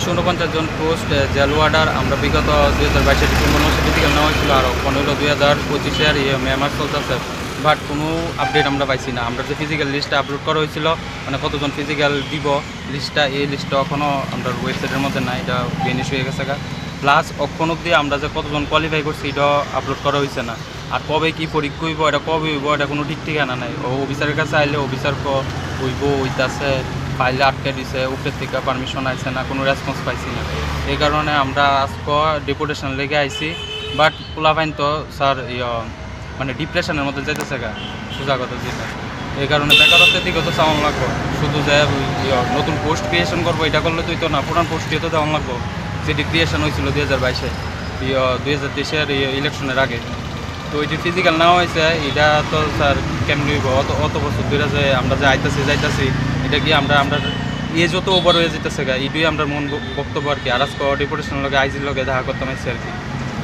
249 জন post jail order আমরা বিগত 2022 December মাসে ফিজিক্যাল নেওয়া হয়েছিল, আর এখন হলো 2025-এর মে মাস চলতেছে, বাট কোনো আপডেট আমরা পাইছি না। আমরা যে ফিজিক্যাল লিস্টটা আপলোড করা হয়েছিল, মানে কতজন ফিজিক্যাল দিব লিস্টটা, এই লিস্টটা এখনও আমরা ওয়েবসাইটের মধ্যে না, এটা বেনিশ হয়ে গেছে। প্লাস অক্ষণ অব্দি আমরা যে কতজন কোয়ালিফাই করছি এটাও আপলোড করা হয়েছে না। আর কবে কি পরীক্ষা হইব, এটা কবে হইব, এটা কোনো ঠিক ঠিকানা নাই। ও অফিসারের কাছে আইলে অফিসার হইব হইতাছে, ফাইলে আটকে দিছে, উপরের থেকে পারমিশন আইছে না, কোনো রেসপন্স পাইছি না। এই কারণে আমরা আজকে ডেপুটেশন লেগে আইছি। বাট পোলাপাইন তো স্যার মানে ডিপ্রেশনের মধ্যে যাইতেছে সোজা কথা যেটা। এই কারণে বেকারত্বের দিকে তো চাওয়ান লাগবো। শুধু যে নতুন পোস্ট ক্রিয়েশন করবো এটা করলে তুই তো না, পুরান পোস্ট দিয়ে তো দেওয়ান লাগবো, যেটি ক্রিয়েশন হয়েছিল 2022-এ 2023-এর ইলেকশনের আগে। তো ওই যে ফিজিক্যাল নেওয়া হয়েছে এটা তো স্যার কেমনি হইব? অত বছর ধরে যে আমরা যে যাইতাছি এটা কি আমরা যত ওভার হয়ে যেতেছে এটাই আমরা মন বক্তব্য আর কি। আর আজকে ডেপুটেশনের লগে আইজির লগে দেখা করতাম আর কি।